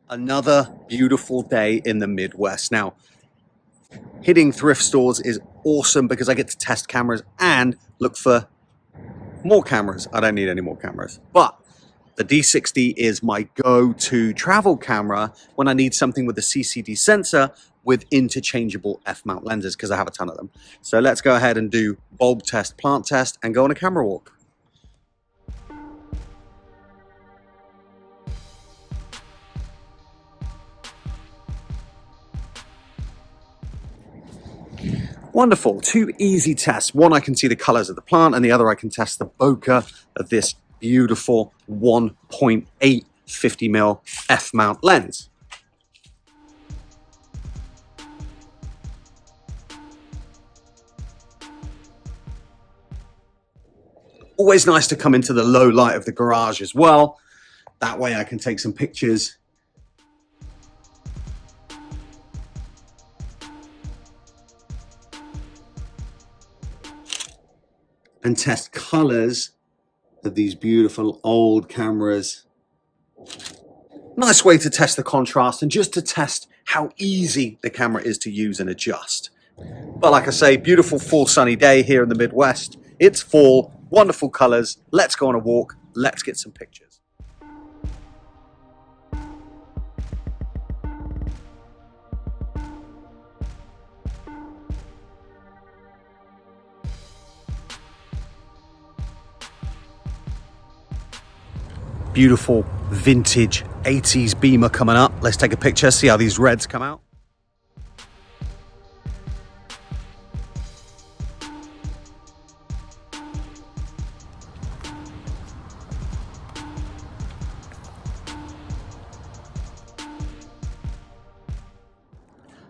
Another beautiful day in the Midwest. Now, hitting thrift stores is awesome because I get to test cameras and look for more cameras. I don't need any more cameras, but the D60 is my go-to travel camera when I need something with a CCD sensor with interchangeable f-mount lenses because I have a ton of them. So let's go ahead and do bulb test, plant test, and go on a camera walk. Wonderful, two easy tests. One, I can see the colors of the plant, and the other, I can test the bokeh of this beautiful 1.8 50mm f-mount lens. Always nice to come into the low light of the garage as well. That way I can take some pictures and test colors of these beautiful old cameras. Nice way to test the contrast and just to test how easy the camera is to use and adjust. But like I say, beautiful full sunny day here in the Midwest. It's fall, wonderful colors. Let's go on a walk. Let's get some pictures. Beautiful vintage 80s Beamer coming up. Let's take a picture, see how these reds come out.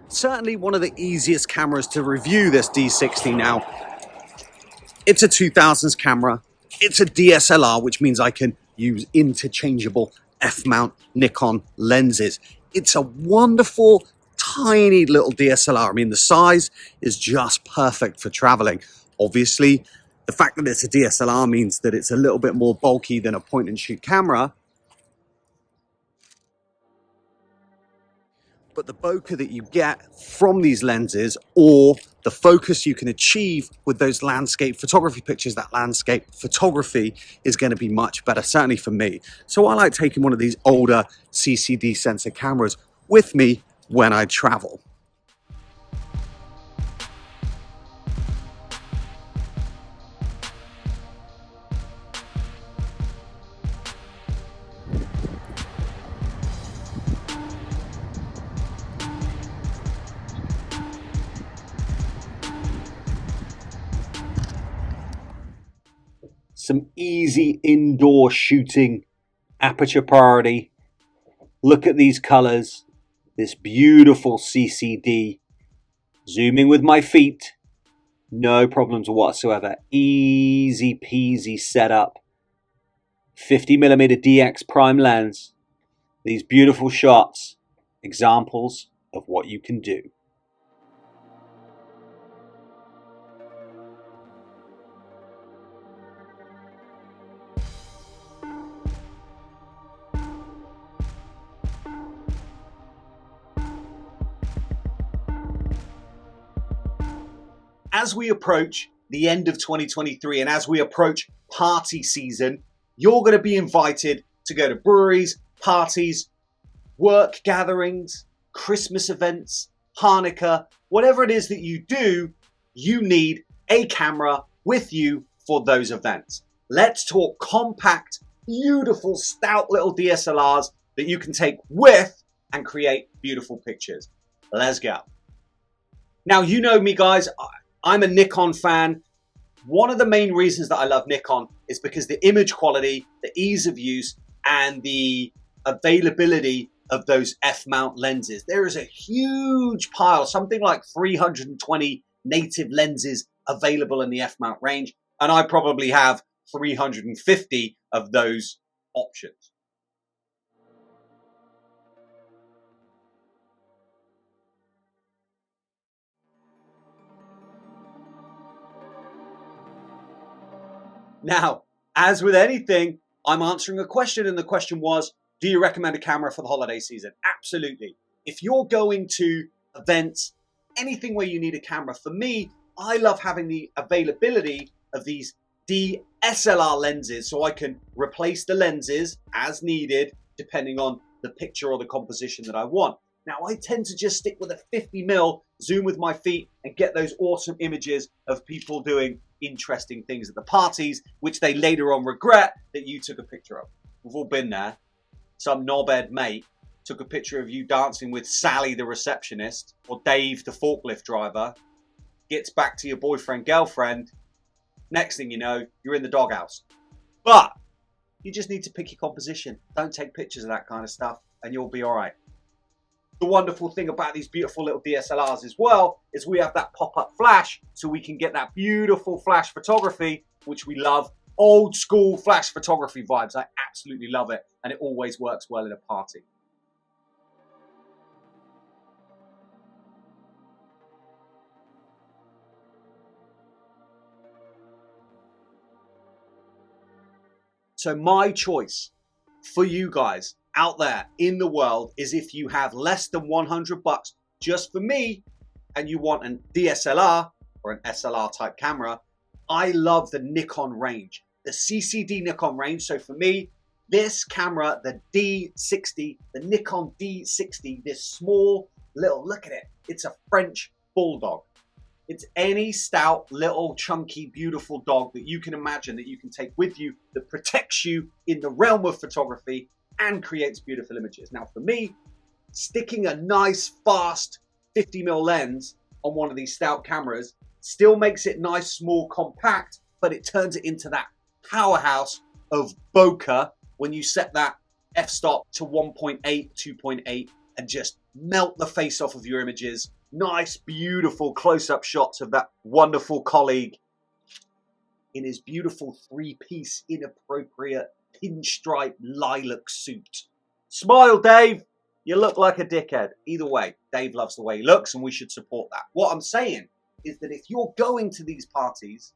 Certainly one of the easiest cameras to review, this D60 now. It's a 2000s camera. It's a DSLR, which means I can use interchangeable f-mount Nikon lenses. It's a wonderful, tiny little DSLR. I mean, the size is just perfect for traveling. Obviously, the fact that it's a DSLR means that it's a little bit more bulky than a point and shoot camera. But the bokeh that you get from these lenses, or the focus you can achieve with those landscape photography pictures, that landscape photography is going to be much better, certainly for me. So I like taking one of these older CCD sensor cameras with me when I travel. Some easy indoor shooting, aperture priority. Look at these colors, this beautiful CCD. Zooming with my feet, no problems whatsoever. Easy peasy setup. 50mm DX prime lens. These beautiful shots, examples of what you can do. As we approach the end of 2023 and as we approach party season, you're going to be invited to go to breweries, parties, work gatherings, Christmas events, Hanukkah, whatever it is that you do, you need a camera with you for those events. Let's talk compact, beautiful, stout little DSLRs that you can take with and create beautiful pictures. Let's go. Now, you know me, guys. I'm a Nikon fan. One of the main reasons that I love Nikon is because the image quality, the ease of use, and the availability of those f-mount lenses. There is a huge pile, something like 320 native lenses available in the f-mount range, and I probably have 350 of those options. Now, as with anything, I'm answering a question, and the question was, Do you recommend a camera for the holiday season? Absolutely. If you're going to events, anything where you need a camera, for me, I love having the availability of these DSLR lenses so I can replace the lenses as needed depending on the picture or the composition that I want. Now, I tend to just stick with a 50mm, zoom with my feet, and get those awesome images of people doing interesting things at the parties, which they later on regret that you took a picture of. We've all been there. Some knobhead mate took a picture of you dancing with Sally the receptionist or Dave the forklift driver, gets back to your boyfriend, girlfriend. Next thing you know, you're in the doghouse. But you just need to pick your composition. Don't take pictures of that kind of stuff and you'll be all right. The wonderful thing about these beautiful little DSLRs as well is we have that pop-up flash so we can get that beautiful flash photography, which we love. Old school flash photography vibes. I absolutely love it, and it always works well in a party. So my choice for you guys out there in the world is if you have less than 100 bucks just for me and you want a DSLR or an SLR type camera, I love the Nikon range, the CCD Nikon range. So for me, this camera, the D60, the Nikon D60, this small little, look at it, it's a French bulldog. It's any stout, little, chunky, beautiful dog that you can imagine that you can take with you that protects you in the realm of photography and creates beautiful images. Now for me, sticking a nice, fast 50mm lens on one of these stout cameras still makes it nice, small, compact, but it turns it into that powerhouse of bokeh when you set that f-stop to 1.8, 2.8 and just melt the face off of your images. Nice, beautiful close-up shots of that wonderful colleague in his beautiful three-piece inappropriate pinstripe lilac suit. Smile, Dave. You look like a dickhead. Either way, Dave loves the way he looks and we should support that. What I'm saying is that if you're going to these parties,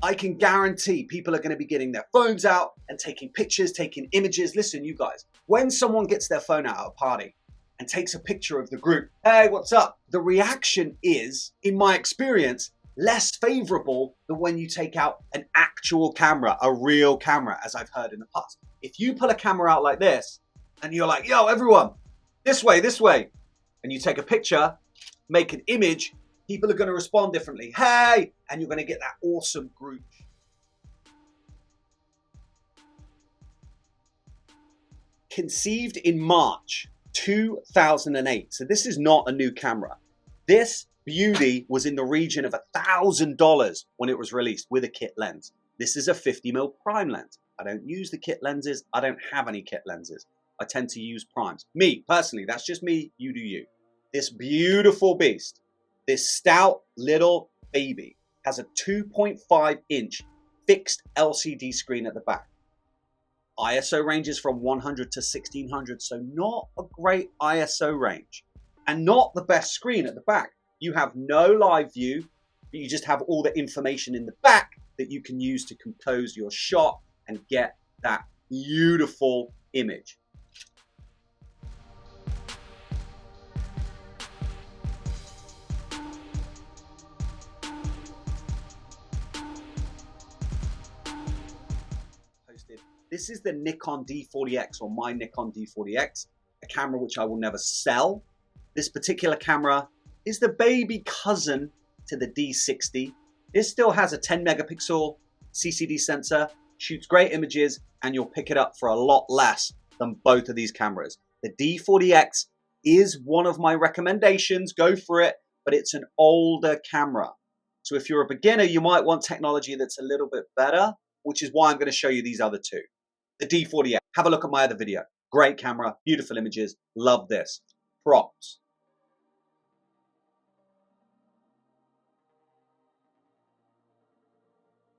I can guarantee people are going to be getting their phones out and taking pictures, taking images. Listen, you guys, when someone gets their phone out at a party and takes a picture of the group, hey, what's up? The reaction is, in my experience, less favorable than when you take out an actual camera, a real camera, as I've heard in the past. If you pull a camera out like this and you're like, yo, everyone, this way, and you take a picture, make an image, people are going to respond differently. Hey, and you're going to get that awesome group. Conceived in March 2008. So this is not a new camera. This beauty was in the region of $1,000 when it was released with a kit lens. This is a 50mm prime lens. I don't use the kit lenses. I don't have any kit lenses. I tend to use primes. Me, personally, that's just me. You do you. This beautiful beast, this stout little baby, has a 2.5-inch fixed LCD screen at the back. ISO ranges from 100 to 1600, so not a great ISO range. And not the best screen at the back. You have no live view, but you just have all the information in the back that you can use to compose your shot and get that beautiful image. This is the Nikon D40X, or my Nikon D40X, a camera which I will never sell. This particular camera is the baby cousin to the D60. This still has a 10 megapixel CCD sensor, shoots great images, and you'll pick it up for a lot less than both of these cameras. The D40X is one of my recommendations, go for it, but it's an older camera. So if you're a beginner, you might want technology that's a little bit better, which is why I'm going to show you these other two. The D40X, have a look at my other video. Great camera, beautiful images, love this. Props.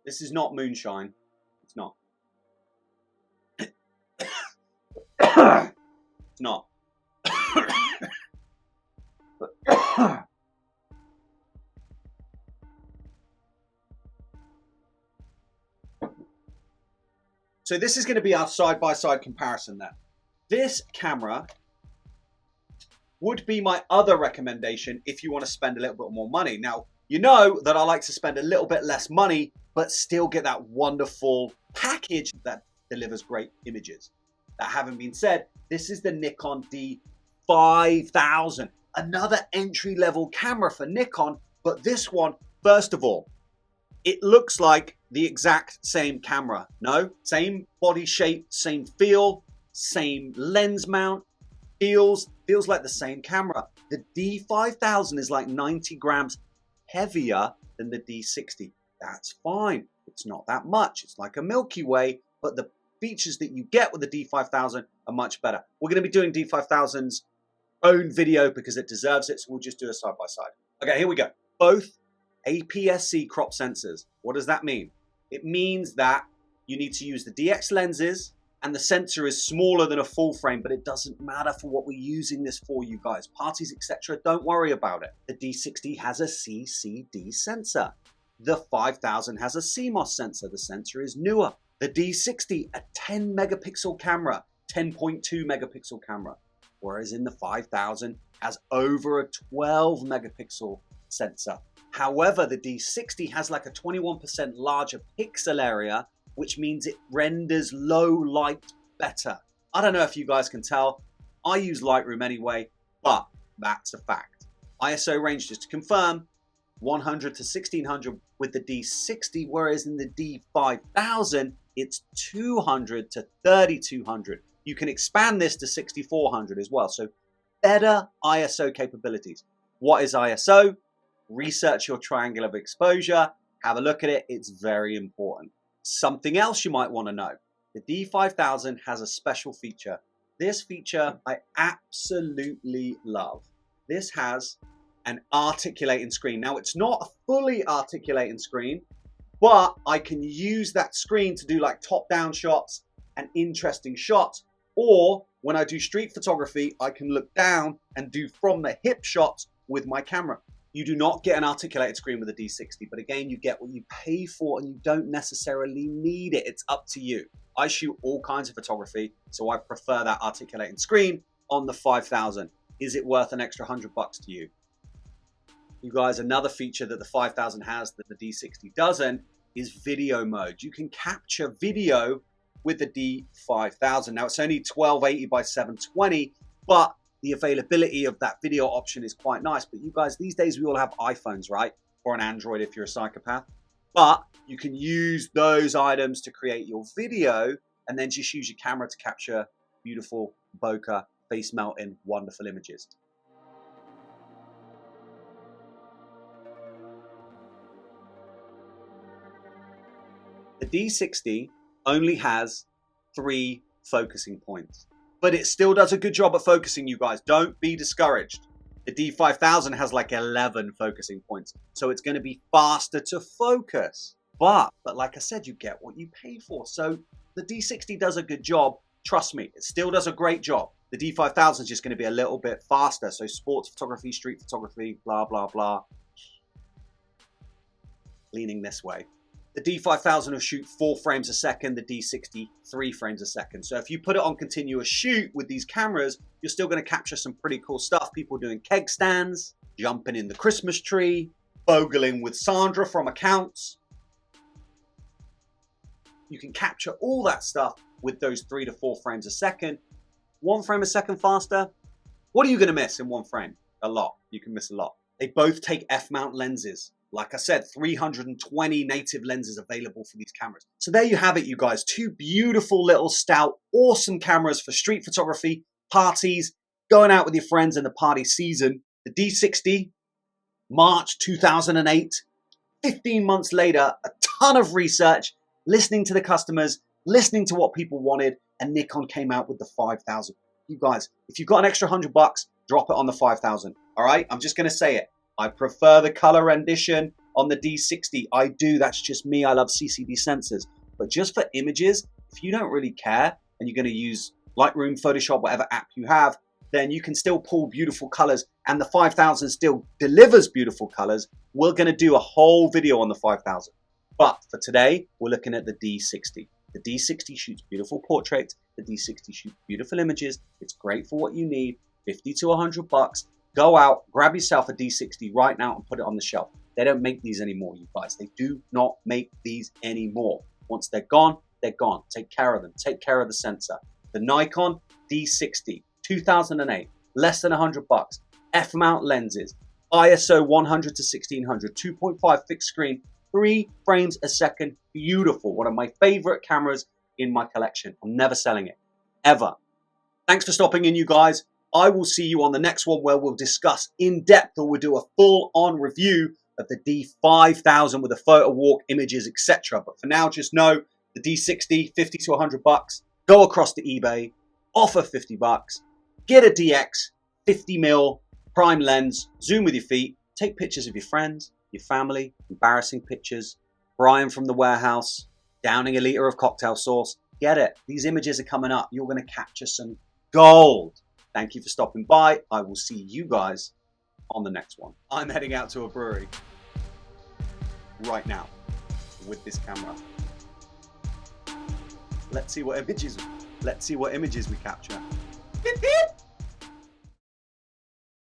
This is not moonshine. It's not. It's not. So this is going to be our side-by-side comparison then. This camera would be my other recommendation if you want to spend a little bit more money. Now, you know that I like to spend a little bit less money, but still get that wonderful package that delivers great images. That having been said, this is the Nikon D5000, another entry-level camera for Nikon, but this one, first of all, it looks like the exact same camera. No, same body shape, same feel, same lens mount, feels like the same camera. The D5000 is like 90 grams heavier than the D60. That's fine. It's not that much. It's like a Milky Way, but the features that you get with the D5000 are much better. We're going to be doing D5000's own video because it deserves it, so we'll just do a side by side. Okay, here we go. Both APS-C crop sensors. What does that mean? It means that you need to use the DX lenses and the sensor is smaller than a full frame, but it doesn't matter for what we're using this for, you guys. Parties, etc., don't worry about it. The D60 has a CCD sensor. The 5000 has a CMOS sensor. The sensor is newer. The D60, a 10 megapixel camera, 10.2 megapixel camera, whereas in the 5000 has over a 12 megapixel sensor. However, the D60 has like a 21% larger pixel area, which means it renders low light better. I don't know if you guys can tell. I use Lightroom anyway, but that's a fact. ISO range, just to confirm, 100 to 1600 with the D60, whereas in the D5000, it's 200 to 3200. You can expand this to 6400 as well. So better ISO capabilities. What is ISO? Research your triangle of exposure. Have a look at it. It's very important. Something else you might want to know. The D5000 has a special feature. This feature I absolutely love. This has an articulating screen. Now, it's not a fully articulating screen, but I can use that screen to do like top-down shots and interesting shots. Or when I do street photography, I can look down and do from the hip shots with my camera. You do not get an articulated screen with a D60, but again, you get what you pay for and you don't necessarily need it. It's up to you. I shoot all kinds of photography, so I prefer that articulating screen on the 5000. Is it worth an extra $100 to you? You guys, another feature that the 5000 has that the D60 doesn't is video mode. You can capture video with the D5000. Now, it's only 1280 by 720, but the availability of that video option is quite nice. But you guys, these days we all have iPhones, right? Or an Android if you're a psychopath. But you can use those items to create your video and then just use your camera to capture beautiful bokeh, face melting, wonderful images. The D60 only has 3 focusing points, but it still does a good job at focusing, you guys. Don't be discouraged. The D5000 has like 11 focusing points, so it's going to be faster to focus. But like I said, you get what you pay for. So the D60 does a good job. Trust me, it still does a great job. The D5000 is just going to be a little bit faster. So sports photography, street photography, blah, blah, blah. Leaning this way. The D5000 will shoot 4 frames a second, the D60 3 frames a second. So if you put it on continuous shoot with these cameras, you're still going to capture some pretty cool stuff. People doing keg stands, jumping in the Christmas tree, bogling with Sandra from accounts. You can capture all that stuff with those 3 to 4 frames a second. 1 frame a second faster. What are you going to miss in 1 frame? A lot. You can miss a lot. They both take F-mount lenses. Like I said, 320 native lenses available for these cameras. So there you have it, you guys. 2 beautiful little stout, awesome cameras for street photography, parties, going out with your friends in the party season. The D60, March 2008. 15 months later, a ton of research, listening to the customers, listening to what people wanted, and Nikon came out with the 5000. You guys, if you've got an extra $100, drop it on the 5000. All right, I'm just going to say it. I prefer the color rendition on the D60. I do. That's just me. I love CCD sensors. But just for images, if you don't really care and you're going to use Lightroom, Photoshop, whatever app you have, then you can still pull beautiful colors. And the 5000 still delivers beautiful colors. We're going to do a whole video on the 5000. But for today, we're looking at the D60. The D60 shoots beautiful portraits. The D60 shoots beautiful images. It's great for what you need. 50 to 100 bucks. Go out, grab yourself a D60 right now and put it on the shelf. They don't make these anymore, you guys. They do not make these anymore. Once they're gone, they're gone. Take care of them. Take care of the sensor. The Nikon D60, 2008, less than 100 bucks. F-mount lenses, ISO 100 to 1600, 2.5 fixed screen, 3 frames a second. Beautiful. One of my favorite cameras in my collection. I'm never selling it, ever. Thanks for stopping in, you guys. I will see you on the next one where we'll discuss in depth, or we'll do a full-on review of the D5000 with the photo walk, images, etc. But for now, just know the D60, 50 to 100 bucks. Go across to eBay, offer 50 bucks, get a DX, 50mm, prime lens, zoom with your feet, take pictures of your friends, your family, embarrassing pictures, Brian from the warehouse, downing a liter of cocktail sauce. Get it. These images are coming up. You're going to capture some gold. Thank you for stopping by. I will see you guys on the next one. I'm heading out to a brewery right now with this camera. Let's see what images we capture.